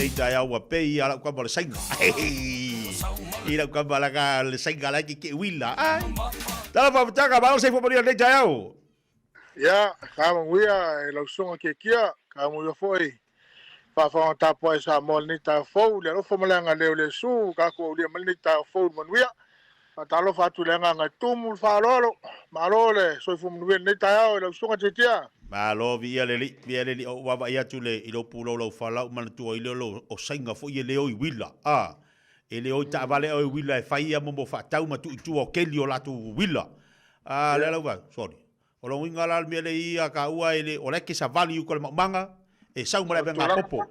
nei tai au a pei ala kwa le sainga. Ira kwa balaka le sainga la ki wila. Ai. Tala fa taka ba se fo nei tai au. Ya, kama wia e lau songa ke kia, kama wia foi. Fa tapo e sa mol ni ta fo, le lo fo malanga le su, ka ko le mal ni ta fo mon wia. Fa talo fa tu lenga nga tumul fa lolo. Malole, so fo mon wia ni ta au lau songa te kia. Malo via le o wa ia tu le i lo pulo lo fala man tu i lo o sainga fo i le o i wila. Ah. E le o ta vale o i wila e fai a mo fa tau ma tu o keli o la tu wila. Ah, le la sorry. O lo winga la me le ia ka ua ele o le ke sa vali u ko le manga e sau mala venga popo.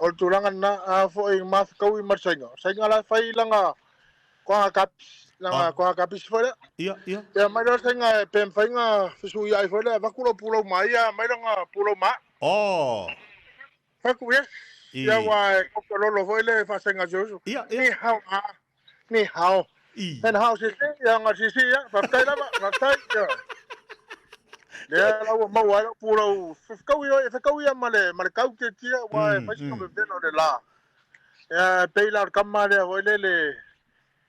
O tulanga na a fo i ma ko i marsainga. Sainga la fai langa ko ka langa ko ka pis fo le. Ia. Ya mai la sainga pem fai nga fisu ia fo le va kulo pulo mai ya mai langa pulo ma. Oh. Fa ku ya. Ya wa ko lo fo le fa sainga jo. Ia. Ni hao. En hao si ya nga si ya, fa tai la fa tai ya. Le la wa ma wa pulo fa kau ya male kau ke tia wa fa si ko be no de la. Ya pe la kama le ho le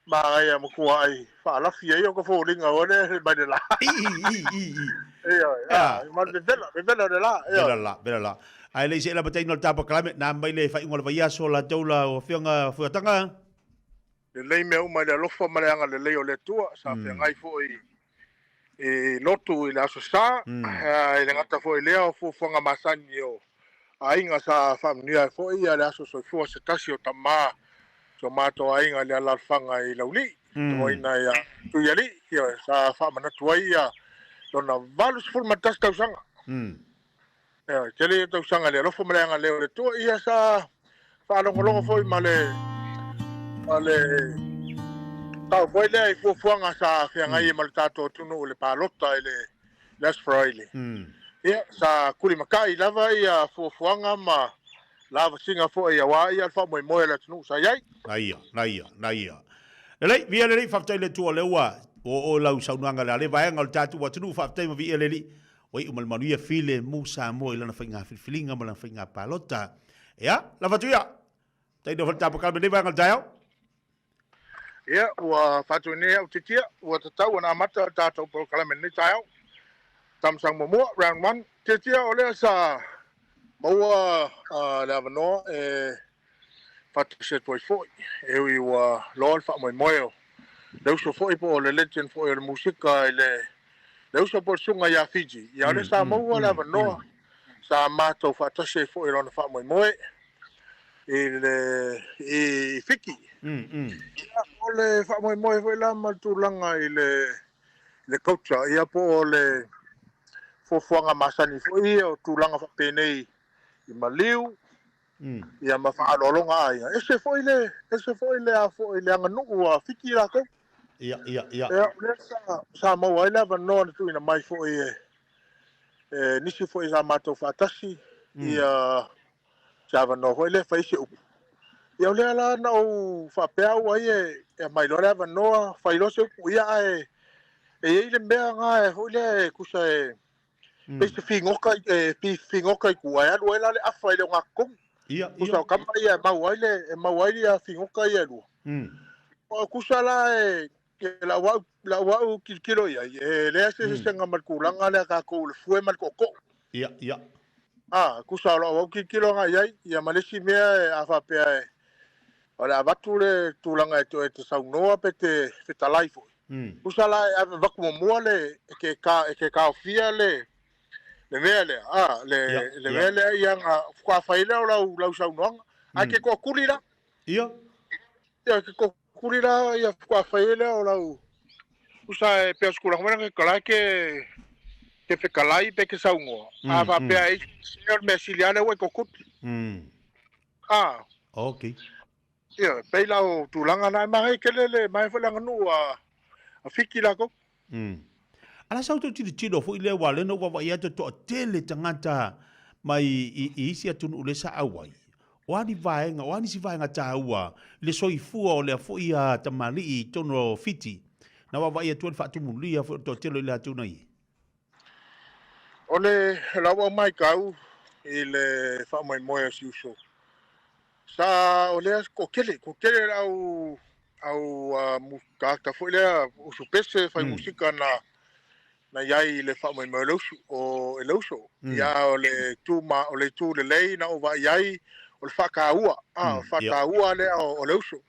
ma ya mo ko ai fa la fia yo ko fo linga o le ba de la. Ya, ma be bela de la. Bela la. Ai le se la batei no tapa klame na mai le fa ingol va ia so la dola o fianga fuatanga. Le me o ma le lofa ma le anga le o le tua sa fe ngai fo e lotu i la so sa e le ngata fo le o fo fonga masani o ainga sa famnia fo i le aso so fo se tasi o tama so mato ainga le ala fanga i lauli to ina ya tu yali sa fa mana tua ia dona valus fo matas tau sanga ya tele tau sanga le lofa ma le anga le tua ia sa fa longo fo i male tau foi le fuanga sa fianga i mal tato tunu le palota le las fraile ia sa kuli makai lava ia fuanga ma lava singa fo ia wa ia fa moi la tunu sa yai naia le via le fa tele tu le wa o la usaunanga le vai ngal tatu wa tunu fa tele via le oi umal manuia file musa mo ila na finga filinga ma na finga palota ia lava tu ia tai do fa pa le vai ngal tao. Ia, ua whātuine au titia, ua tatau ana amata tātou po kalamen ni tāiau. Tamsang momua, round 1. Titia o lea sa maua le avanoa e whātuse toi foi. E ui ua loal wha moi moeo. Leuso foi po le legend foi o le musika e le leuso po sunga ia Fiji. Ia le sa maua le avanoa sa mātou whātuse foi rona wha moi moe. I fiki. Ole fa moi foi la matulanga i le coach ia po le fofuanga masani foi o tulanga fa penei i maliu ia ma fa alolonga ia ese foi le a foi le anga nu a fiki la ko ia le sa mo wa la va no tu ina mai foi nisi foi za mato fa tasi ia sa va no foi le fa isi ia le ala na o fa pea wa e mai lo le va no fa ilo se ku ia e le mea nga ho le ku se pe se fingo ka fingo ka ku ia lo le afa ile nga ku ia ku sa ka mai ma wa ia fingo ka ia lu o ku sa la la wa kilo ia le se se nga mal ku langa le ka ku le fue mal ko ia ku sa la wa kilo nga ia malesi mea a fa pea Ora batule tulanga e te saunoa pe te life. Usala va como mole ke ka ofia le vele le vele yang kwa faila la saunoa ake ko kulira ia ke ko kulira ia kwa faila o la usa pe skula ngwana ke kala ke fe kalai pe ke saunoa va pe ai senhor mesiliane we ko kut okay. Ia, peila o tulanga na mai kelele mai falanga nu a fiki la ko. Ala sau tu tiro fo ile wale no wa ia to tele tangata mai i isi atun ule sa awai. Wani vaenga, wani si vaenga taua le soifua o le fo ia tamali i tono fiti. Na wa ia tu fa tu mulia fo to tele le atuna i. Ole la wa mai kau ile fa mai moya si uso. sa o le ko kele au ka foi le o supese fai musika na yai le fa mai mai o eloso ya o le tu le lei na o va yai o le fa ka ua fa ka ua le o eloso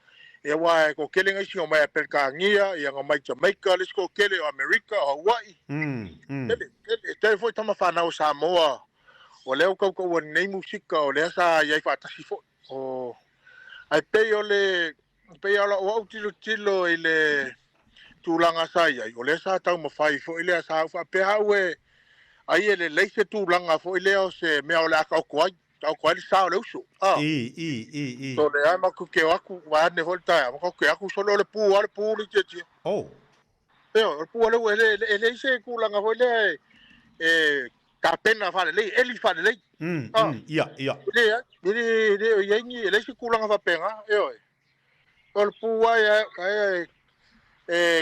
e wa ko kele ngai si o mai per ka ngia ia mai Jamaica le ko kele o America o Hawaii te foi tama fa na o Samoa o le ko nei musika o le sa yai fa tasi fo o ai pe ala o tilo ile tulanga sai ai o le sa tau mafai fo ile sa fa pe hawe ai ele leise tulanga fo ile o se me o le aka ko ai sa o le uso to le ai maku ke aku wa ne volta ma ko ke aku solo le pu le tete le pu le leise kulanga fo ile ka pena fa le eli fa le ia le yengi leise kulanga fa penga o le pu ai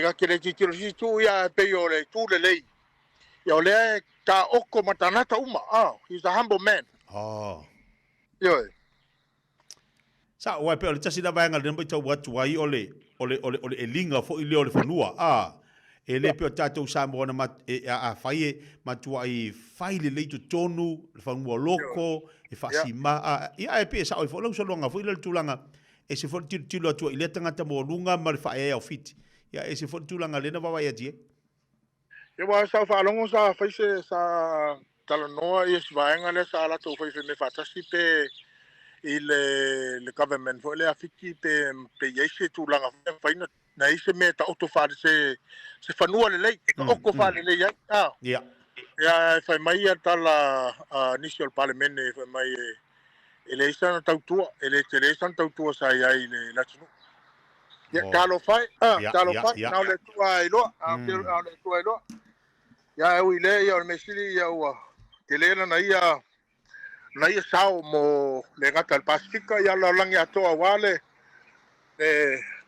ga kele titiro si tu ya pe yo le tu le lei yo le ta oko matanata uma he's a humble man yo sa wa pe o le tasi da vanga le mbai tau watu ai ole elinga fo ile ole fanua e le pe o tatou sa mo na a fai matua ai fai le leito tonu le fanua loko e fasima ia e pe sa o fo lo so longa fo ile tulanga e se fo tilo atu ile tangata mo lunga ma fa e o fit ya ese fo tulanga lena baba ya tie e wa sa fa longo sa fa se sa talo noa e se vaenga le sa la to fa se me fatasi pe le government fo le afiki pe yese tulanga fa na ise me ta auto fa se fanua le lei o ko fa le ya ya fa mai tala initial parliament fa mai eleison tautua eleison tautua sa ya ile la ya talo fai na le tua ilo le tua ilo ya u ile ya me sili ya u telena na ia sao mo le gata al Pacifica ya la langi atoa wale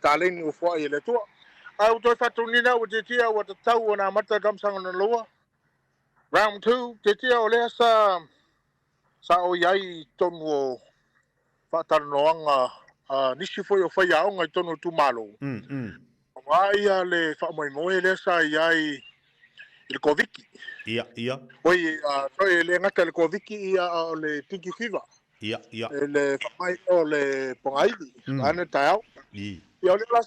talen u fo ile tua au to fatunina u tetia wa tau na mata gamsanga na loa round 2 tetia o le sa o yai tonu fatanoanga nisi foi o fai ao ngai tonu tu malo vai ale fa mai mo ele sa yai il koviki ia oi so ele ngata le koviki ia le pinky fever ia ele fa mai o le pongai ana tau ia le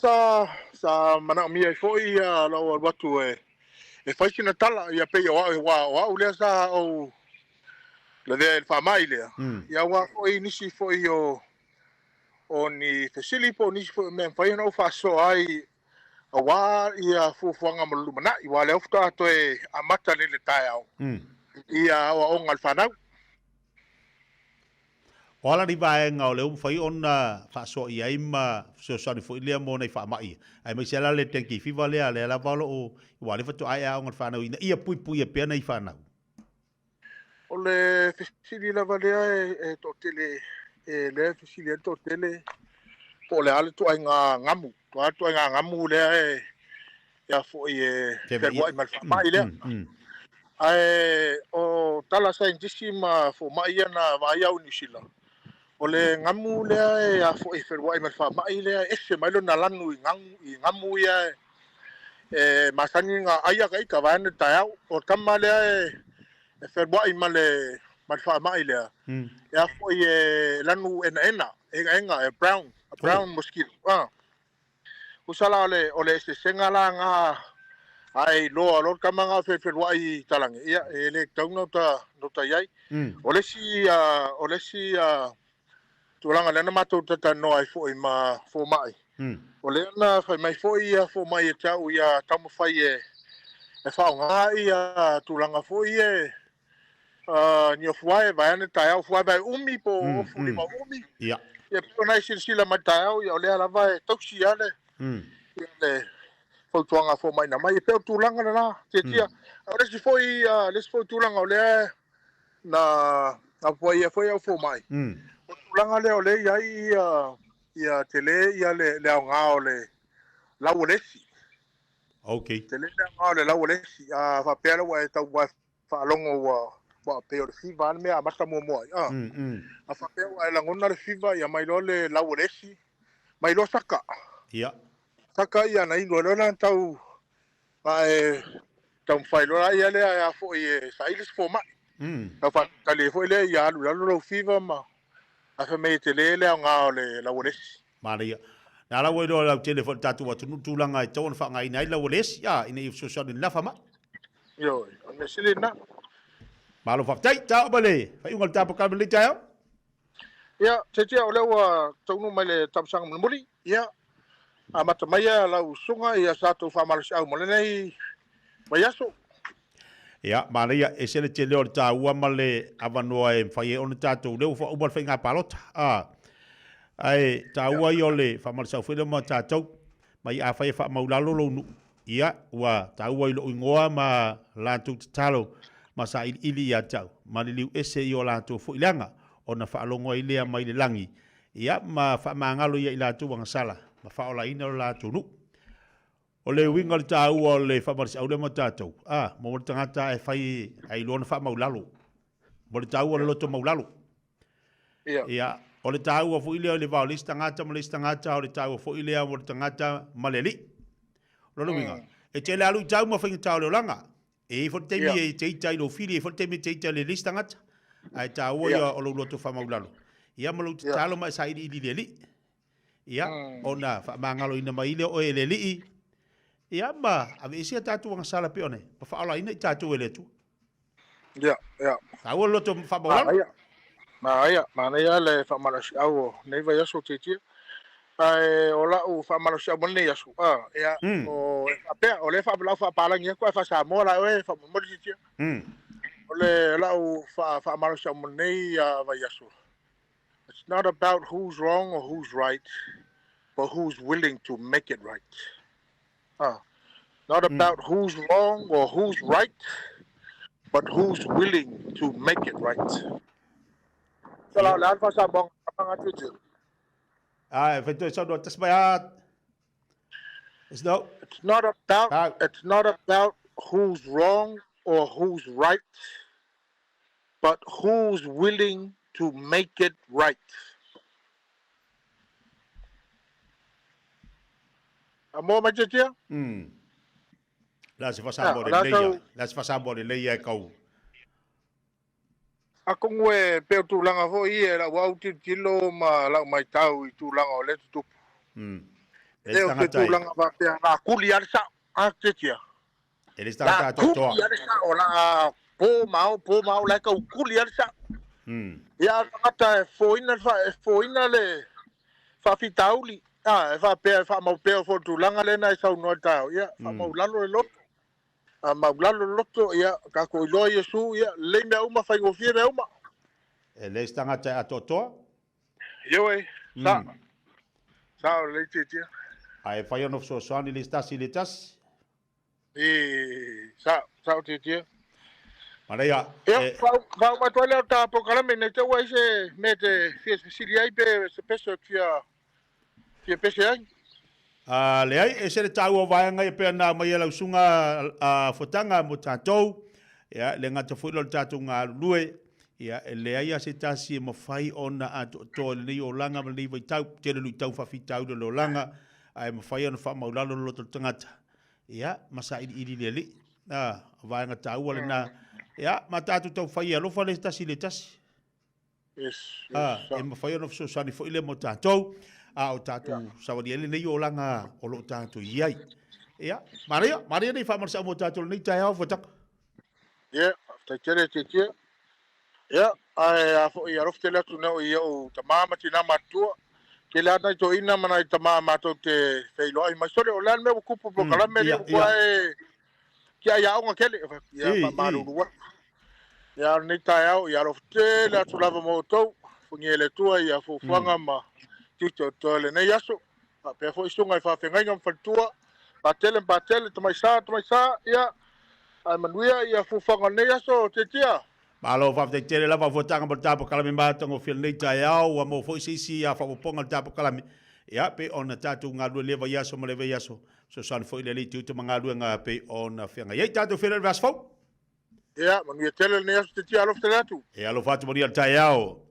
sa mana mi foi ia lo watu e fai sina tala ia pe wa le sa o le fa mai le ia wa oi nisi foi o ni fesili po ni me fai no fa so ai wa ia fuanga malumana i wa le ofta to e amata le taiao ia o ngal fanau ola di vaenga o le fai ona fa so ia ima so so ni fo ile mo nei fa mai ai me sela le tenki fiva le la valo o wa le fato ai ngal fanau ia pui e pe nei fanau o le fesili la vale e to tele le fesili to tele po le ale to ai ngamu to ai ngamu le ya fo per wai mal mai le ai o tala scientisima fo mai na vai au ni sila o le ngamu le ya fo per wai mal mai le ese mai lo na lanu i ngamu ya masani nga aya kai ka van ta o kama le per wai mal mai le ya fo lanu ena enga brown mosquito usala ole se sengala nga ai lo kamanga fe wai talange ia ele tau no ta yai ole si tulanga lena matu tata no ai fo mai ole na fa mai fo mai tau ia tamu fai e fa nga ia tulanga fo ni fuai vai na ta fuai vai umi po fuli ma umi ia ia pona sila matao ia ole ala vai toksi ale le fo tuanga fo mai na mai pe tulanga na tia ora si foi les fo tulanga ole na foi fo mai tulanga le ole ia tele ia le nga ole la wolesi okay tele le nga ole la wolesi fa pela wa ta wa fa longo fo pe o fiva me a mata mo mo a fa pe o la ngona le fiva ya mai lo le la uresi mai lo saka ia saka ia na ino lo na tau ai tau fai lo ia le a fo e sai le fo ma ta fa ta le fo le ya lu lo fiva ma a fa me te le nga le la uresi maria na la wo do la telefon tatu wa tu langa i ton fa ngai nai la uresi ya ina i so so ni la fa ma yo me sile na malo fa tai ta bale fa ungal ta pa le ta ya te o le wa tau no mai le tamsang muli ya a mata mai la usunga ia sa tu fa mal sa mo nei mai aso ia maria e se le te le ta ua male avanoa e fa ye on ta tu le fa ubal fa nga palota ai ta ua yo le fa mal sa fu le mo ta tu mai a fa ye fa maulalo lo nu ia wa ta ua lo ngoa ma la tu talo ma sa ili ya tau ma le liu ese yo la tu fu ilanga ona fa longo ile mai le langi ia ma fa mangalo ia ila tu wang sala ma fa ola ina la tu nu o le winga ta ua le fa mar sa le mo ta tu mo tangata e fai ai lo fa maulalo mo le ta ua lo to maulalo ia o le ta ua fu ile le va lista ngata mo lista ngata o le ta ua fu ile mo tangata maleli lo winga e te la lu ta mo fa ta le langa e fo te mi e te tai lo fili e fo te mi te le lista ngata ai ta ua ia o lo to fa maulalo ia mo lo talo mai sai di li ia ona fa mangalo ina mai le o ele li ia ma ave sia tatu wang sala pione pa fa ala ina tatu ele tu ya ta ua lo to fa maulalo ma ia le fa malashi au nei vai aso te ai ola u fa malashi au nei aso ia o ape o le fa bla fa pala ngi ko fa sa mo la e fa mo te ole la u fa malashi au nei vai aso. It's not about who's wrong or who's right, but who's willing to make it right. Not about who's wrong or who's right, but who's willing to make it right. So la fa sa bong apa ngatu. Fetu sa do tas bayat. It's not about who's wrong or who's right, but who's willing to make it right. Amo majetia? La se fa sambo le leia. La se fa sambo le leia kau. Ako ngwe pe tu langa fo i la wa uti tilo ma la mai tau i tu langa o le tu. E o tu langa va pe na kuli alsa a tetia. Ele está to. Kuli alsa o la po mau la ka kuli alsa. Ya kata foina le fa fitauli fa pe fa mau pe fo tu langa le na sa no tao ya fa mau lalo le lot mau lalo loto ya ka ko lo yesu ya le me uma fa go fie me uma ele está ngata atoto yo sa le titi ai fa yo no so ni listas ilitas sa titi Maria, fa ma toile ta po kala me ne te wa se mete si ai pe se peso kia pese ai le ai e se le tau o vaanga e pe na mai la sunga fotanga mo tatou ya le ngata fu lo tatou nga lue ya le ai se tasi mo fai ona to le o langa mo le vai tau te le tau fa fi tau lo langa ai mo fai ona fa mo la lo tangata ya masa i le vaanga tau le na ya matatu tau fai lo fa le tasi e mo fai ona so sani fo ile mo tatou o tatu sawali ele nei o langa o lo tatu iai ia maria nei fa marsa mo tatu nei tai au fotak ta tere tete ai fo ia rofte la tu no ia o tamama tina matua ke la na to ina mana tamama to te feilo ai mai sore o lan me ku po kala me ko ai ki ai au ngakele ia ma malu ia nei tai au ia rofte la tu lava mo to fungele tua ia fo fanga ma tito tole nei aso pe fo istunga fa fenga ngam fatua batele to mai sa ia ai manuia ia fu fanga nei aso tetia malo fa te tele lava votanga mo tapo kala me matango fil nei tai au mo fo sisi ia fa ponga tapo kala me ia pe ona tatu nga lu leva yaso mo leva yaso so san fo ile tu te manga lu nga pe ona fenga ia tatu fil vas fo ia manu ia tele ne asu te tia alofa te atu E alo fatu mori al tai ao.